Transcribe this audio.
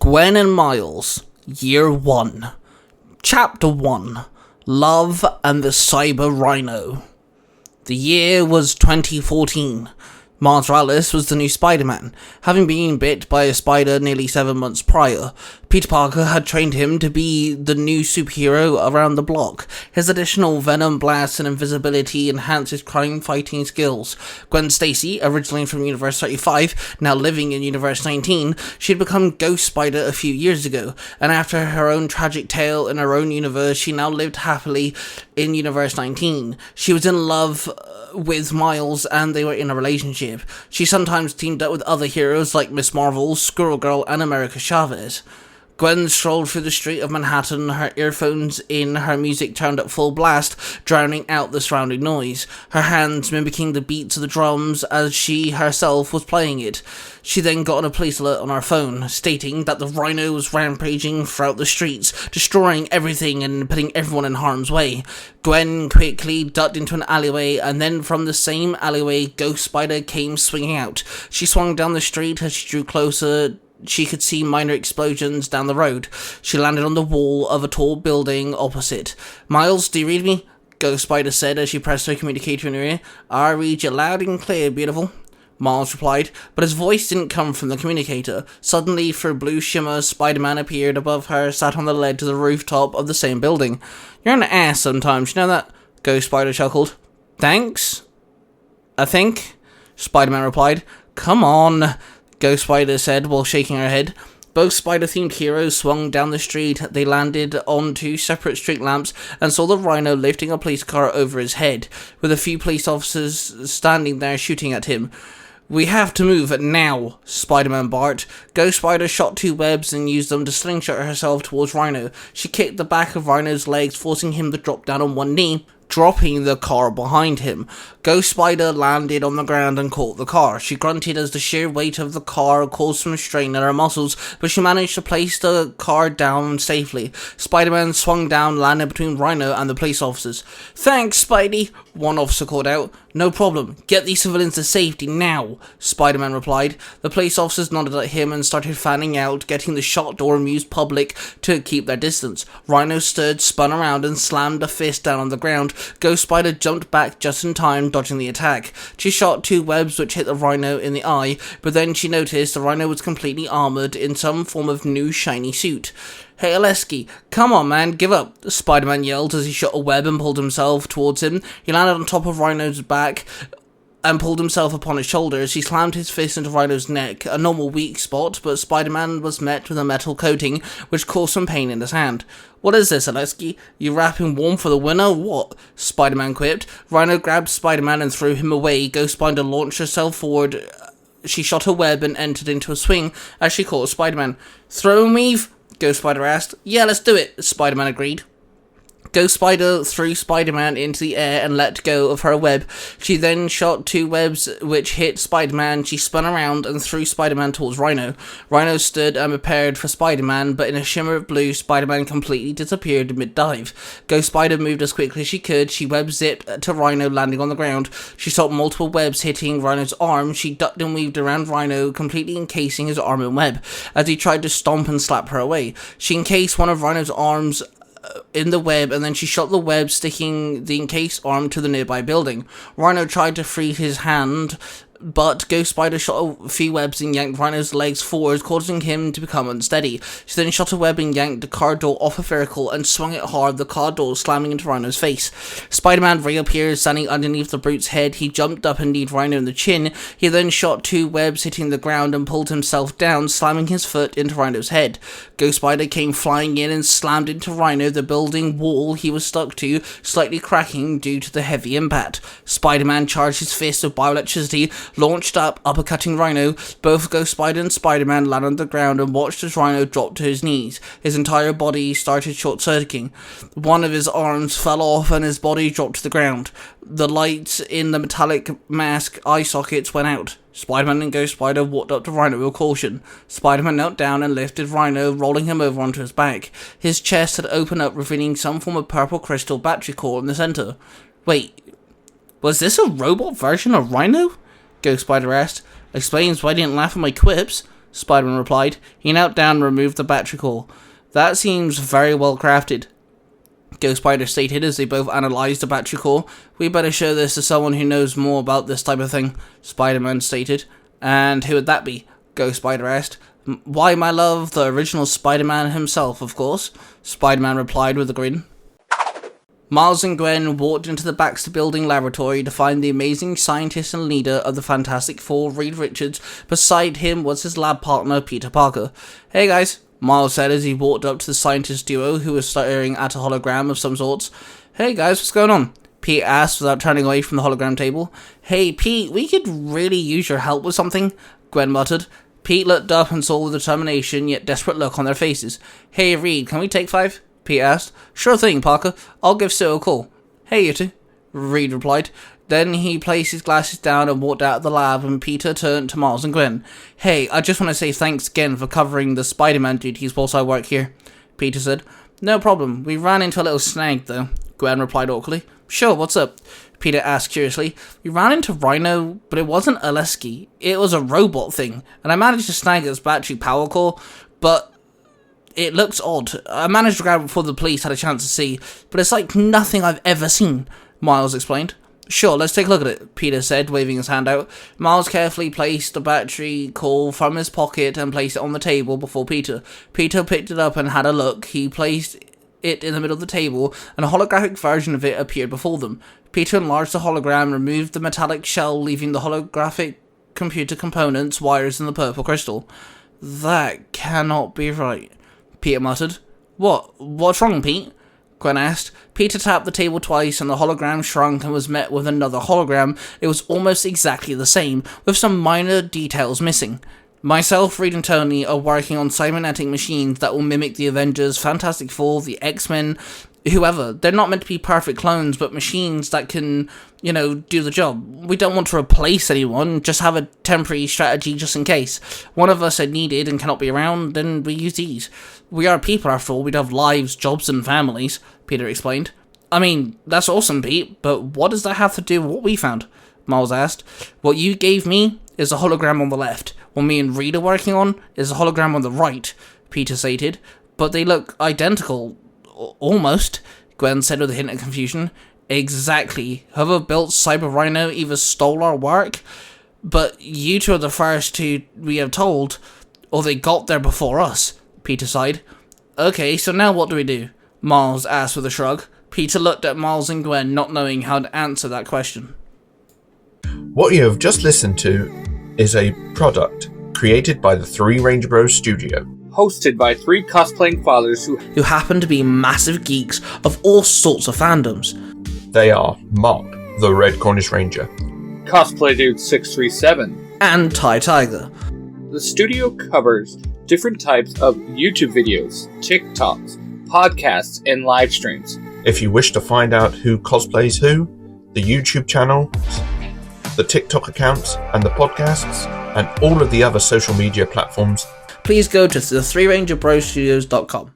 Gwen and Miles, Year 1. Chapter 1. Love and the Cyber Rhino. The year was 2014. Miles Morales was the new Spider-Man, having been bit by a spider nearly 7 months prior. Peter Parker had trained him to be the new superhero around the block. His additional venom blasts and invisibility enhanced his crime-fighting skills. Gwen Stacy, originally from Universe 35, now living in Universe 19, she had become Ghost Spider a few years ago, and after her own tragic tale in her own universe, she now lived happily in Universe 19. She was in love with Miles, and they were in a relationship. She sometimes teamed up with other heroes like Miss Marvel, Squirrel Girl, and America Chavez. Gwen strolled through the street of Manhattan, her earphones in, her music turned up full blast, drowning out the surrounding noise, her hands mimicking the beats of the drums as she herself was playing it. She then got on a police alert on her phone, stating that the Rhino was rampaging throughout the streets, destroying everything and putting everyone in harm's way. Gwen quickly ducked into an alleyway, and then from the same alleyway, Ghost Spider came swinging out. She swung down the street. As she drew closer, she could see minor explosions down the road. She landed on the wall of a tall building opposite. "Miles, do you read me?" Ghost Spider said as she pressed her communicator in her ear. "I read you loud and clear, beautiful." Miles replied, but his voice didn't come from the communicator. Suddenly, through blue shimmer, Spider-Man appeared above her, sat on the ledge of the rooftop of the same building. "You're an ass sometimes, you know that?" Ghost Spider chuckled. "Thanks, I think," Spider-Man replied. "Come on," Ghost Spider said while shaking her head. Both spider-themed heroes swung down the street. They landed on two separate street lamps and saw the Rhino lifting a police car over his head, with a few police officers standing there shooting at him. "We have to move now," Spider-Man barked. Ghost Spider shot two webs and used them to slingshot herself towards Rhino. She kicked the back of Rhino's legs, forcing him to drop down on one knee, dropping the car behind him. Ghost Spider landed on the ground and caught the car. She grunted as the sheer weight of the car caused some strain in her muscles, but she managed to place the car down safely. Spider-Man swung down, landing between Rhino and the police officers. "Thanks, Spidey," one officer called out. "No problem. Get these civilians to safety now," Spider-Man replied. The police officers nodded at him and started fanning out, getting the shocked or amused public to keep their distance. Rhino stood, spun around, and slammed a fist down on the ground. Ghost Spider jumped back just in time, dodging the attack. She shot two webs which hit the Rhino in the eye, but then she noticed the Rhino was completely armored in some form of new shiny suit. "Hey, Oleski, come on, man, give up," Spider-Man yelled as he shot a web and pulled himself towards him. He landed on top of Rhino's back and pulled himself upon his shoulders. He slammed his fist into Rhino's neck, a normal weak spot, but Spider-Man was met with a metal coating, which caused some pain in his hand. "What is this, Oleski? You wrapping warm for the winter? What?" Spider-Man quipped. Rhino grabbed Spider-Man and threw him away. Ghost Spider launched herself forward. She shot a web and entered into a swing as she caught Spider-Man. "Throw me?" Ghost Spider asked. "Yeah, let's do it," Spider-Man agreed. Ghost Spider threw Spider-Man into the air and let go of her web. She then shot two webs which hit Spider-Man. She spun around and threw Spider-Man towards Rhino. Rhino stood and prepared for Spider-Man, but in a shimmer of blue, Spider-Man completely disappeared mid-dive. Ghost Spider moved as quickly as she could. She web-zipped to Rhino, landing on the ground. She saw multiple webs hitting Rhino's arm. She ducked and weaved around Rhino, completely encasing his arm in web, as he tried to stomp and slap her away. She encased one of Rhino's arms in the web, and then she shot the web, sticking the encased arm to the nearby building. Rhino tried to free his hand, but Ghost Spider shot a few webs and yanked Rhino's legs forward, causing him to become unsteady. She then shot a web and yanked the car door off a vehicle and swung it hard, the car door slamming into Rhino's face. Spider-Man reappeared, standing underneath the brute's head. He jumped up and kneed Rhino in the chin. He then shot two webs, hitting the ground, and pulled himself down, slamming his foot into Rhino's head. Ghost Spider came flying in and slammed into Rhino, the building wall he was stuck to, slightly cracking due to the heavy impact. Spider-Man charged his fist of bioelectricity, launched up, uppercutting Rhino. Both Ghost Spider and Spider-Man landed on the ground and watched as Rhino dropped to his knees. His entire body started short-circuiting. One of his arms fell off and his body dropped to the ground. The lights in the metallic mask eye sockets went out. Spider-Man and Ghost Spider walked up to Rhino with caution. Spider-Man knelt down and lifted Rhino, rolling him over onto his back. His chest had opened up, revealing some form of purple crystal battery core in the center. "Wait, was this a robot version of Rhino?" Ghost Spider asked. "Explains why I didn't laugh at my quips." Spider-Man replied. He knelt down and removed the battery core. That seems very well crafted, Ghost Spider stated as they both analysed the battery core. We better show this to someone who knows more about this type of thing, Spider-Man stated. And who would that be? Ghost Spider asked. Why, my love, the original Spider-Man himself, of course, Spider-Man replied with a grin. Miles and Gwen walked into the Baxter Building laboratory to find the amazing scientist and leader of the Fantastic Four, Reed Richards. Beside him was his lab partner, Peter Parker. Hey guys, Miles said as he walked up to the scientist duo who was staring at a hologram of some sorts. Hey guys, what's going on? Pete asked without turning away from the hologram table. Hey Pete, we could really use your help with something, Gwen muttered. Pete looked up and saw the determination yet desperate look on their faces. Hey Reed, can we take 5? Pete asked. Sure thing, Parker. I'll give Sue a call. Hey, you two, Reed replied. Then he placed his glasses down and walked out of the lab, and Peter turned to Miles and Gwen. Hey, I just want to say thanks again for covering the Spider-Man duties whilst I work here, Peter said. No problem. We ran into a little snag, though, Gwen replied awkwardly. Sure, what's up? Peter asked curiously. We ran into Rhino, but it wasn't a Lesky. It was a robot thing, and I managed to snag its battery power core, but it looks odd. I managed to grab it before the police had a chance to see, but it's like nothing I've ever seen, Miles explained. Sure, let's take a look at it, Peter said, waving his hand out. Miles carefully placed the battery core from his pocket and placed it on the table before Peter. Peter picked it up and had a look. He placed it in the middle of the table, and a holographic version of it appeared before them. Peter enlarged the hologram, removed the metallic shell, leaving the holographic computer components, wires, and the purple crystal. That cannot be right, Peter muttered. What's wrong, Pete? Gwen asked. Peter tapped the table twice and the hologram shrunk and was met with another hologram. It was almost exactly the same, with some minor details missing. Myself, Reed and Tony are working on cybernetic machines that will mimic the Avengers, Fantastic Four, the X-Men, whoever. They're not meant to be perfect clones, but machines that can, do the job. We don't want to replace anyone, just have a temporary strategy just in case. One of us are needed and cannot be around, then we use these. We are people after all, we'd have lives, jobs and families, Peter explained. I mean, that's awesome, Pete, but what does that have to do with what we found? Miles asked. What you gave me is a hologram on the left. What me and Reed are working on is a hologram on the right, Peter stated. But they look identical. Almost, Gwen said with a hint of confusion. Exactly. Whoever built Cyber Rhino either stole our work, but you two are the first two we have told, or they got there before us, Peter sighed. Okay, so now what do we do? Miles asked with a shrug. Peter looked at Miles and Gwen, not knowing how to answer that question. What you have just listened to is a product created by the Three Ranger Bros Studio. Hosted by 3 cosplaying fathers who happen to be massive geeks of all sorts of fandoms. They are Mark, the Red Cornish Ranger, Cosplay Dude 637, and Ty Tiger. The studio covers different types of YouTube videos, TikToks, podcasts, and live streams. If you wish to find out who cosplays who, the YouTube channels, the TikTok accounts, and the podcasts, and all of the other social media platforms, please go to the 3rangerbrostudios.com.